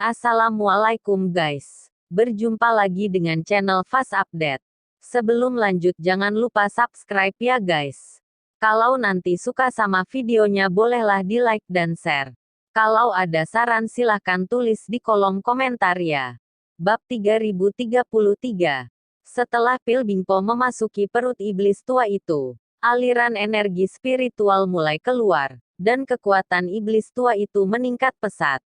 Assalamualaikum guys. Berjumpa lagi dengan channel Fast Update. Sebelum lanjut jangan lupa subscribe ya guys. Kalau nanti suka sama videonya bolehlah di like dan share. Kalau ada saran silahkan tulis di kolom komentar ya. Bab 3033. Setelah Pil Bingpo memasuki perut iblis tua itu, aliran energi spiritual mulai keluar, dan kekuatan iblis tua itu meningkat pesat.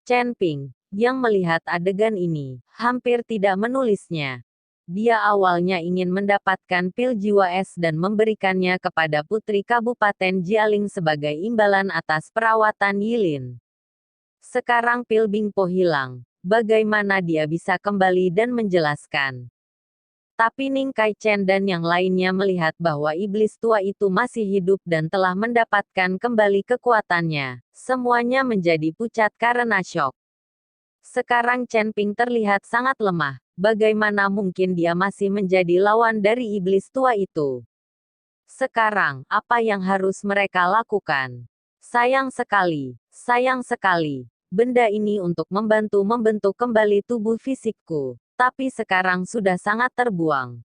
Chen Ping, yang melihat adegan ini, hampir tidak menulisnya. Dia awalnya ingin mendapatkan pil jiwa es dan memberikannya kepada putri Kabupaten Jialing sebagai imbalan atas perawatan Yilin. Sekarang pil Bingpo hilang, bagaimana dia bisa kembali dan menjelaskan? Tapi Ning Kai Chen dan yang lainnya melihat bahwa iblis tua itu masih hidup dan telah mendapatkan kembali kekuatannya. Semuanya menjadi pucat karena syok. Sekarang Chen Ping terlihat sangat lemah. Bagaimana mungkin dia masih menjadi lawan dari iblis tua itu? Sekarang, apa yang harus mereka lakukan? Sayang sekali. Benda ini untuk membantu membentuk kembali tubuh fisikku. Tapi sekarang sudah sangat terbuang.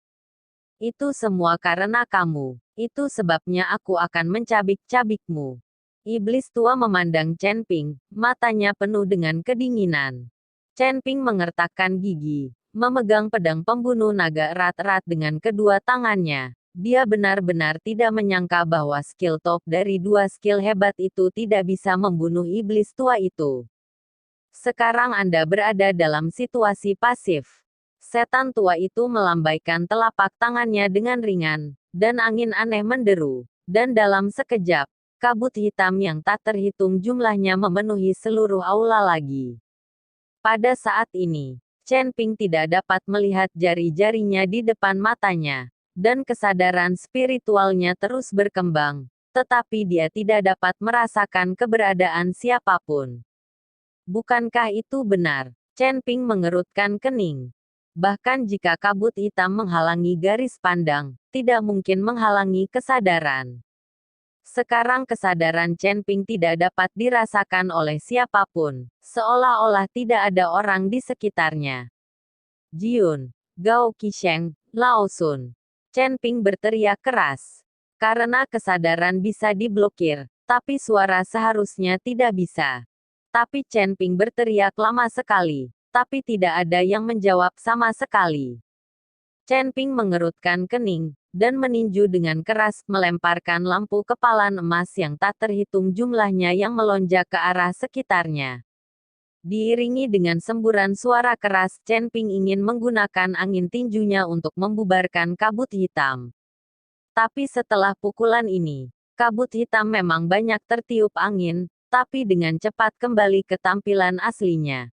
Itu semua karena kamu. Itu sebabnya aku akan mencabik-cabikmu. Iblis tua memandang Chen Ping, matanya penuh dengan kedinginan. Chen Ping mengertakkan gigi, memegang pedang pembunuh naga erat-erat dengan kedua tangannya. Dia benar-benar tidak menyangka bahwa skill top dari dua skill hebat itu tidak bisa membunuh iblis tua itu. Sekarang Anda berada dalam situasi pasif. Setan tua itu melambaikan telapak tangannya dengan ringan, dan angin aneh menderu. Dan dalam sekejap, kabut hitam yang tak terhitung jumlahnya memenuhi seluruh aula lagi. Pada saat ini, Chen Ping tidak dapat melihat jari-jarinya di depan matanya, dan kesadaran spiritualnya terus berkembang, tetapi dia tidak dapat merasakan keberadaan siapapun. Bukankah itu benar? Chen Ping mengerutkan kening. Bahkan jika kabut hitam menghalangi garis pandang, tidak mungkin menghalangi kesadaran. Sekarang kesadaran Chen Ping tidak dapat dirasakan oleh siapapun, seolah-olah tidak ada orang di sekitarnya. Jiun, Gao Qisheng, Lao Sun. Chen Ping berteriak keras. Karena kesadaran bisa diblokir, tapi suara seharusnya tidak bisa. Tapi Chen Ping berteriak lama sekali. Tapi tidak ada yang menjawab sama sekali. Chen Ping mengerutkan kening, dan meninju dengan keras, melemparkan lampu kepalan emas yang tak terhitung jumlahnya yang melonjak ke arah sekitarnya. Diiringi dengan semburan suara keras, Chen Ping ingin menggunakan angin tinjunya untuk membubarkan kabut hitam. Tapi setelah pukulan ini, kabut hitam memang banyak tertiup angin, tapi dengan cepat kembali ke tampilan aslinya.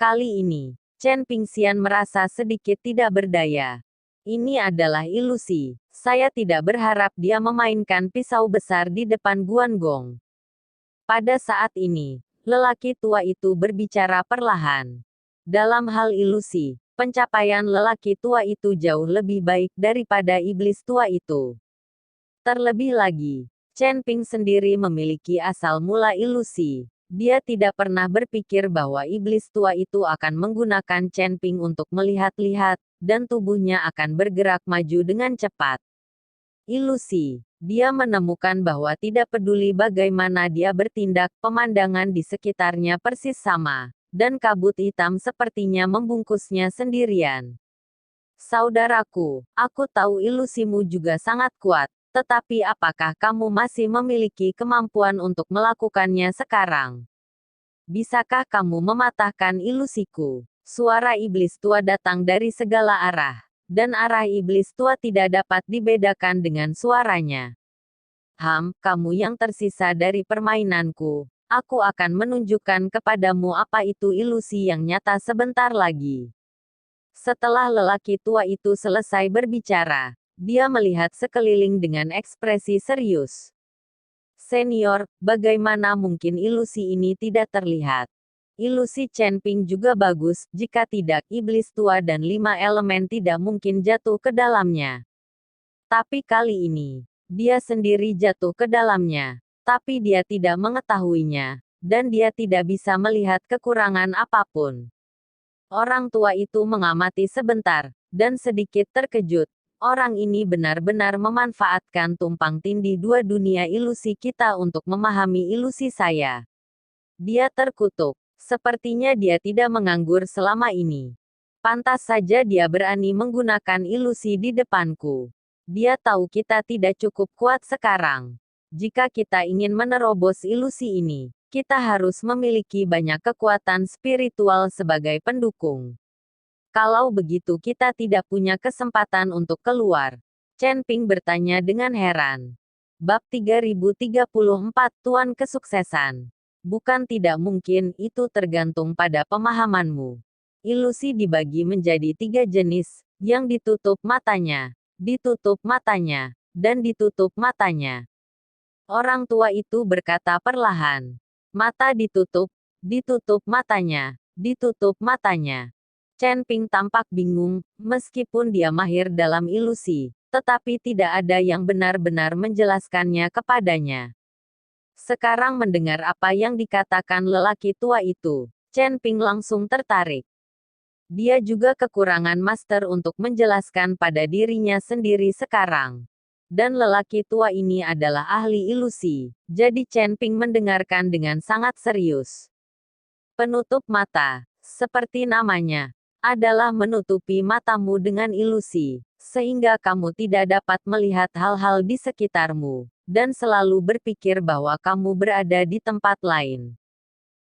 Kali ini, Chen Pingxian merasa sedikit tidak berdaya. Ini adalah ilusi. Saya tidak berharap dia memainkan pisau besar di depan Guanggong. Pada saat ini, lelaki tua itu berbicara perlahan. Dalam hal ilusi, pencapaian lelaki tua itu jauh lebih baik daripada iblis tua itu. Terlebih lagi, Chen Ping sendiri memiliki asal mula ilusi. Dia tidak pernah berpikir bahwa iblis tua itu akan menggunakan Chen Ping untuk melihat-lihat, dan tubuhnya akan bergerak maju dengan cepat. Ilusi. Dia menemukan bahwa tidak peduli bagaimana dia bertindak, pemandangan di sekitarnya persis sama, dan kabut hitam sepertinya membungkusnya sendirian. Saudaraku, aku tahu ilusimu juga sangat kuat. Tetapi apakah kamu masih memiliki kemampuan untuk melakukannya sekarang? Bisakah kamu mematahkan ilusiku? Suara iblis tua datang dari segala arah, dan arah iblis tua tidak dapat dibedakan dengan suaranya. Kamu yang tersisa dari permainanku. Aku akan menunjukkan kepadamu apa itu ilusi yang nyata sebentar lagi. Setelah lelaki tua itu selesai berbicara, dia melihat sekeliling dengan ekspresi serius. Senior, bagaimana mungkin ilusi ini tidak terlihat? Ilusi Chen Ping juga bagus, jika tidak iblis tua dan 5 elemen tidak mungkin jatuh ke dalamnya. Tapi kali ini, dia sendiri jatuh ke dalamnya. Tapi dia tidak mengetahuinya. dan dia tidak bisa melihat kekurangan apapun. Orang tua itu mengamati sebentar, dan sedikit terkejut. Orang ini benar-benar memanfaatkan tumpang tindih dua dunia ilusi kita untuk memahami ilusi saya. Dia terkutuk. Sepertinya dia tidak menganggur selama ini. Pantas saja dia berani menggunakan ilusi di depanku. Dia tahu kita tidak cukup kuat sekarang. Jika kita ingin menerobos ilusi ini, kita harus memiliki banyak kekuatan spiritual sebagai pendukung. Kalau begitu kita tidak punya kesempatan untuk keluar. Chen Ping bertanya dengan heran. Bab 3034 Tuan Kesuksesan. Bukan tidak mungkin, itu tergantung pada pemahamanmu. Ilusi dibagi menjadi 3 jenis, yang ditutup matanya, dan ditutup matanya. Orang tua itu berkata perlahan. Mata ditutup matanya, ditutup matanya. Chen Ping tampak bingung, meskipun dia mahir dalam ilusi, tetapi tidak ada yang benar-benar menjelaskannya kepadanya. Sekarang mendengar apa yang dikatakan lelaki tua itu, Chen Ping langsung tertarik. Dia juga kekurangan master untuk menjelaskan pada dirinya sendiri sekarang. Dan lelaki tua ini adalah ahli ilusi, jadi Chen Ping mendengarkan dengan sangat serius. Penutup mata, seperti namanya, adalah menutupi matamu dengan ilusi, sehingga kamu tidak dapat melihat hal-hal di sekitarmu, dan selalu berpikir bahwa kamu berada di tempat lain.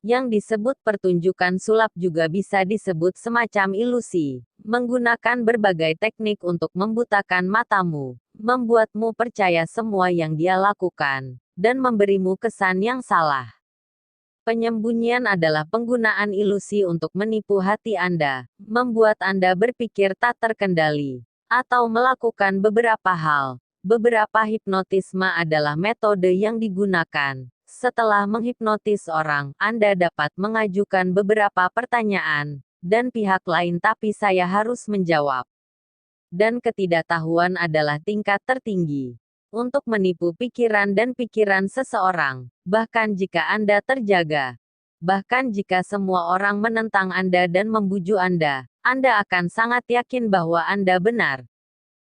Yang disebut pertunjukan sulap juga bisa disebut semacam ilusi, menggunakan berbagai teknik untuk membutakan matamu, membuatmu percaya semua yang dia lakukan, dan memberimu kesan yang salah. Penyembunyian adalah penggunaan ilusi untuk menipu hati Anda, membuat Anda berpikir tak terkendali, atau melakukan beberapa hal. Beberapa hipnotisme adalah metode yang digunakan. Setelah menghipnotis orang, Anda dapat mengajukan beberapa pertanyaan, dan pihak lain tapi saya harus menjawab. Dan ketidaktahuan adalah tingkat tertinggi. Untuk menipu pikiran dan pikiran seseorang, bahkan jika Anda terjaga. Bahkan jika semua orang menentang Anda dan membujuk Anda akan sangat yakin bahwa Anda benar.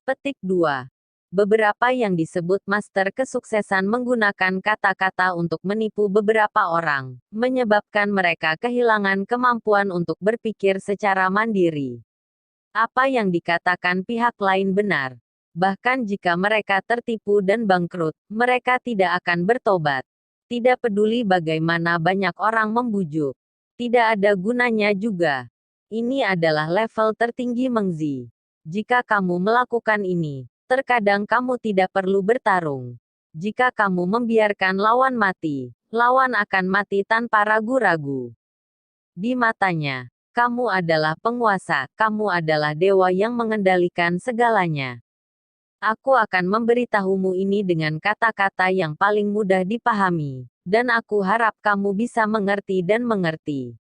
Petik 2. Beberapa yang disebut master kesuksesan menggunakan kata-kata untuk menipu beberapa orang, menyebabkan mereka kehilangan kemampuan untuk berpikir secara mandiri. Apa yang dikatakan pihak lain benar. Bahkan jika mereka tertipu dan bangkrut, mereka tidak akan bertobat. Tidak peduli bagaimana banyak orang membujuk. Tidak ada gunanya juga. Ini adalah level tertinggi Mengzi. Jika kamu melakukan ini, terkadang kamu tidak perlu bertarung. Jika kamu membiarkan lawan mati, lawan akan mati tanpa ragu-ragu. Di matanya, kamu adalah penguasa, kamu adalah dewa yang mengendalikan segalanya. Aku akan memberitahumu ini dengan kata-kata yang paling mudah dipahami, dan aku harap kamu bisa mengerti dan mengerti.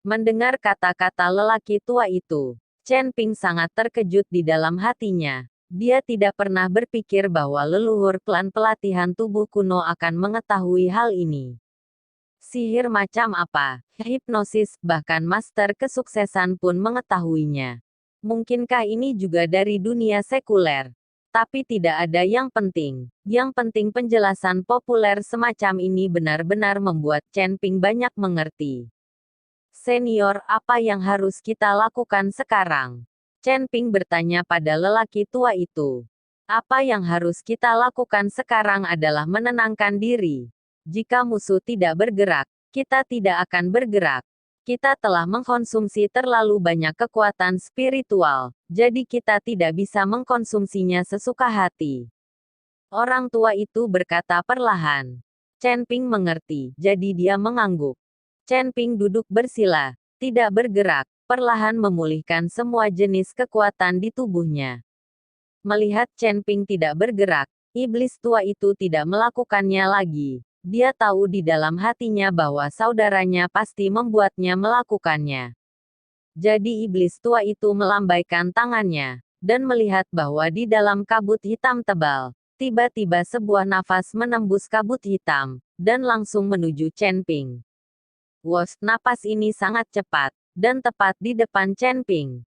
Mendengar kata-kata lelaki tua itu, Chen Ping sangat terkejut di dalam hatinya. Dia tidak pernah berpikir bahwa leluhur klan pelatihan tubuh kuno akan mengetahui hal ini. Sihir macam apa, hipnosis, bahkan master kesuksesan pun mengetahuinya. Mungkinkah ini juga dari dunia sekuler? Tapi tidak ada yang penting. Yang penting penjelasan populer semacam ini benar-benar membuat Chen Ping banyak mengerti. Senior, apa yang harus kita lakukan sekarang? Chen Ping bertanya pada lelaki tua itu. Apa yang harus kita lakukan sekarang adalah menenangkan diri. Jika musuh tidak bergerak, kita tidak akan bergerak. Kita telah mengkonsumsi terlalu banyak kekuatan spiritual, jadi kita tidak bisa mengkonsumsinya sesuka hati. Orang tua itu berkata perlahan. Chen Ping mengerti, jadi dia mengangguk. Chen Ping duduk bersila, tidak bergerak, perlahan memulihkan semua jenis kekuatan di tubuhnya. Melihat Chen Ping tidak bergerak, iblis tua itu tidak melakukannya lagi. Dia tahu di dalam hatinya bahwa saudaranya pasti membuatnya melakukannya. Jadi iblis tua itu melambaikan tangannya, dan melihat bahwa di dalam kabut hitam tebal, tiba-tiba sebuah nafas menembus kabut hitam, dan langsung menuju Chen Ping. Wos, napas ini sangat cepat, dan tepat di depan Chen Ping.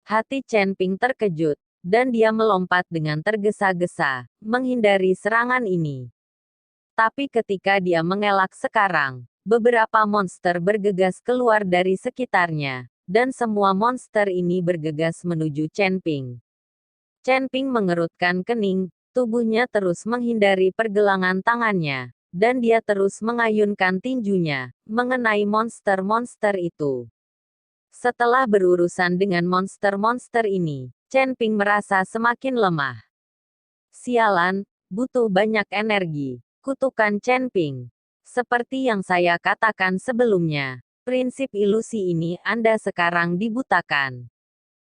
Hati Chen Ping terkejut, dan dia melompat dengan tergesa-gesa, menghindari serangan ini. Tapi ketika dia mengelak sekarang, beberapa monster bergegas keluar dari sekitarnya, dan semua monster ini bergegas menuju Chen Ping. Chen Ping mengerutkan kening, tubuhnya terus menghindari pergelangan tangannya, dan dia terus mengayunkan tinjunya, mengenai monster-monster itu. Setelah berurusan dengan monster-monster ini, Chen Ping merasa semakin lemah. Sialan, butuh banyak energi, kutukan Chen Ping. Seperti yang saya katakan sebelumnya, prinsip ilusi ini Anda sekarang dibutakan.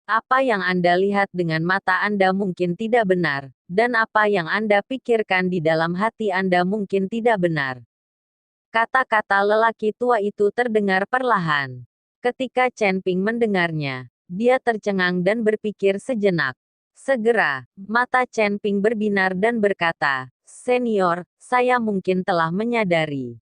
Apa yang Anda lihat dengan mata Anda mungkin tidak benar, dan apa yang Anda pikirkan di dalam hati Anda mungkin tidak benar. Kata-kata lelaki tua itu terdengar perlahan. Ketika Chen Ping mendengarnya, dia tercengang dan berpikir sejenak. Segera, mata Chen Ping berbinar dan berkata, "Senior, saya mungkin telah menyadari."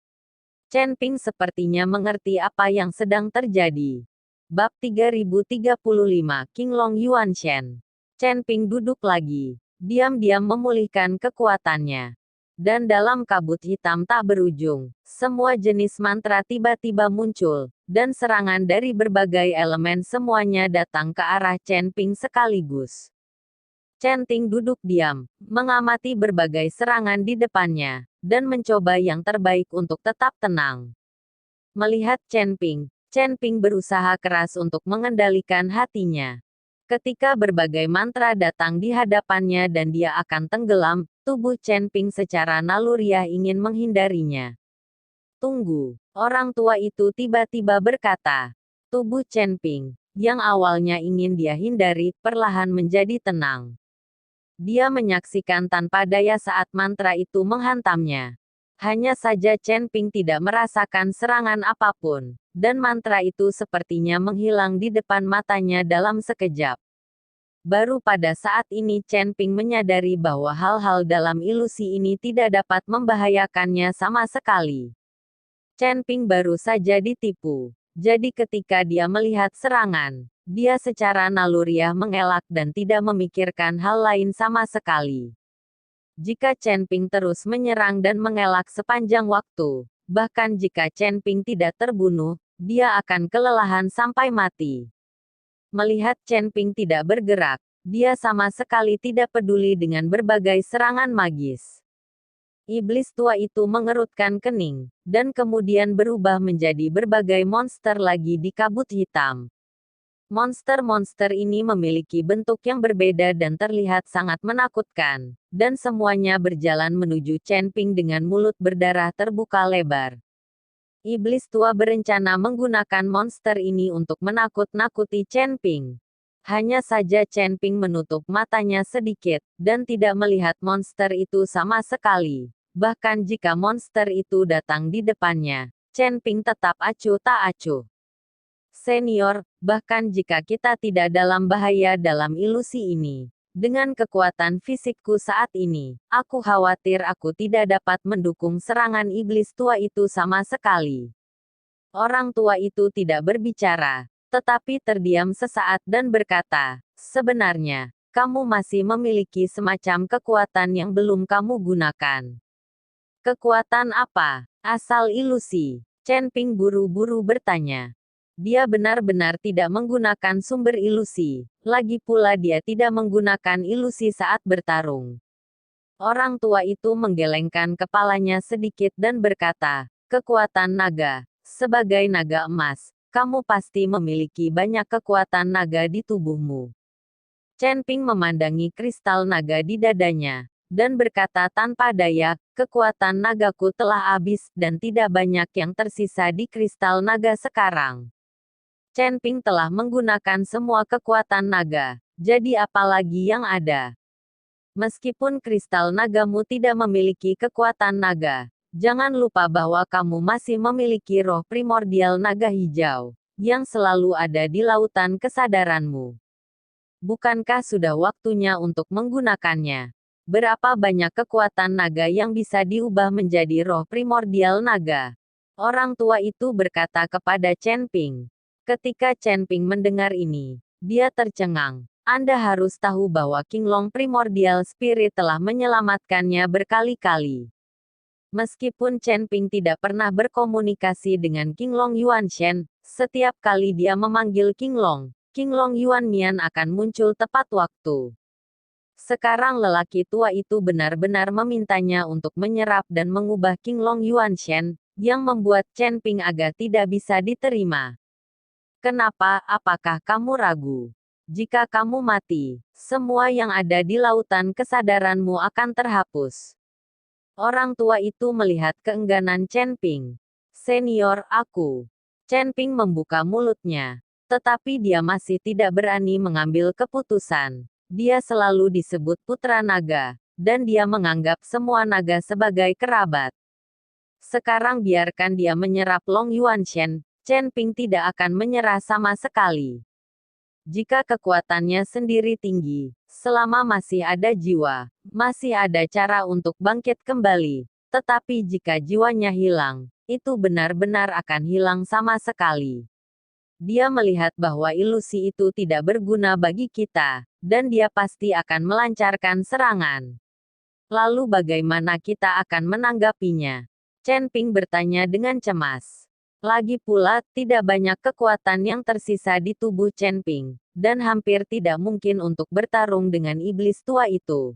Chen Ping sepertinya mengerti apa yang sedang terjadi. Bab 3035 Qinglong Yuanshen. Chen Ping duduk lagi, diam-diam memulihkan kekuatannya. Dan dalam kabut hitam tak berujung, semua jenis mantra tiba-tiba muncul, dan serangan dari berbagai elemen semuanya datang ke arah Chen Ping sekaligus. Chen Ping duduk diam, mengamati berbagai serangan di depannya, dan mencoba yang terbaik untuk tetap tenang. Melihat Chen Ping berusaha keras untuk mengendalikan hatinya. Ketika berbagai mantra datang di hadapannya dan dia akan tenggelam, tubuh Chen Ping secara naluriah ingin menghindarinya. "Tunggu," orang tua itu tiba-tiba berkata. Tubuh Chen Ping, yang awalnya ingin dia hindari, perlahan menjadi tenang. Dia menyaksikan tanpa daya saat mantra itu menghantamnya. Hanya saja Chen Ping tidak merasakan serangan apapun, dan mantra itu sepertinya menghilang di depan matanya dalam sekejap. Baru pada saat ini Chen Ping menyadari bahwa hal-hal dalam ilusi ini tidak dapat membahayakannya sama sekali. Chen Ping baru saja ditipu. Jadi ketika dia melihat serangan, dia secara naluriah mengelak dan tidak memikirkan hal lain sama sekali. Jika Chen Ping terus menyerang dan mengelak sepanjang waktu, bahkan jika Chen Ping tidak terbunuh, dia akan kelelahan sampai mati. Melihat Chen Ping tidak bergerak, dia sama sekali tidak peduli dengan berbagai serangan magis. Iblis tua itu mengerutkan kening, dan kemudian berubah menjadi berbagai monster lagi di kabut hitam. Monster-monster ini memiliki bentuk yang berbeda dan terlihat sangat menakutkan, dan semuanya berjalan menuju Chen Ping dengan mulut berdarah terbuka lebar. Iblis tua berencana menggunakan monster ini untuk menakut-nakuti Chen Ping. Hanya saja Chen Ping menutup matanya sedikit, dan tidak melihat monster itu sama sekali. Bahkan jika monster itu datang di depannya, Chen Ping tetap acuh tak acuh. "Senior, bahkan jika kita tidak dalam bahaya dalam ilusi ini, dengan kekuatan fisikku saat ini, aku khawatir aku tidak dapat mendukung serangan iblis tua itu sama sekali." Orang tua itu tidak berbicara, tetapi terdiam sesaat dan berkata, "Sebenarnya, kamu masih memiliki semacam kekuatan yang belum kamu gunakan." "Kekuatan apa? Asal ilusi?" Chen Ping buru-buru bertanya. Dia benar-benar tidak menggunakan sumber ilusi, lagi pula dia tidak menggunakan ilusi saat bertarung. Orang tua itu menggelengkan kepalanya sedikit dan berkata, "Kekuatan naga. Sebagai naga emas, kamu pasti memiliki banyak kekuatan naga di tubuhmu." Chen Ping memandangi kristal naga di dadanya, dan berkata tanpa daya, "Kekuatan nagaku telah habis dan tidak banyak yang tersisa di kristal naga sekarang." Chen Ping telah menggunakan semua kekuatan naga, jadi apa lagi yang ada? Meskipun kristal nagamu tidak memiliki kekuatan naga, jangan lupa bahwa kamu masih memiliki roh primordial naga hijau, yang selalu ada di lautan kesadaranmu. Bukankah sudah waktunya untuk menggunakannya? Berapa banyak kekuatan naga yang bisa diubah menjadi roh primordial naga? Orang tua itu berkata kepada Chen Ping. Ketika Chen Ping mendengar ini, dia tercengang. Anda harus tahu bahwa Qinglong Primordial Spirit telah menyelamatkannya berkali-kali. Meskipun Chen Ping tidak pernah berkomunikasi dengan Qinglong Yuanshen, setiap kali dia memanggil Qinglong Yuanmian akan muncul tepat waktu. Sekarang lelaki tua itu benar-benar memintanya untuk menyerap dan mengubah Qinglong Yuanshen, yang membuat Chen Ping agak tidak bisa diterima. Kenapa? Apakah kamu ragu? Jika kamu mati, semua yang ada di lautan kesadaranmu akan terhapus. Orang tua itu melihat keengganan Chen Ping. Senior, aku. Chen Ping membuka mulutnya. Tetapi dia masih tidak berani mengambil keputusan. Dia selalu disebut putra naga, dan dia menganggap semua naga sebagai kerabat. Sekarang biarkan dia menyerap Long Yuanshen, Chen Ping tidak akan menyerah sama sekali. Jika kekuatannya sendiri tinggi, selama masih ada jiwa, masih ada cara untuk bangkit kembali. Tetapi jika jiwanya hilang, itu benar-benar akan hilang sama sekali. Dia melihat bahwa ilusi itu tidak berguna bagi kita, dan dia pasti akan melancarkan serangan. Lalu bagaimana kita akan menanggapinya? Chen Ping bertanya dengan cemas. Lagi pula, tidak banyak kekuatan yang tersisa di tubuh Chen Ping, dan hampir tidak mungkin untuk bertarung dengan iblis tua itu.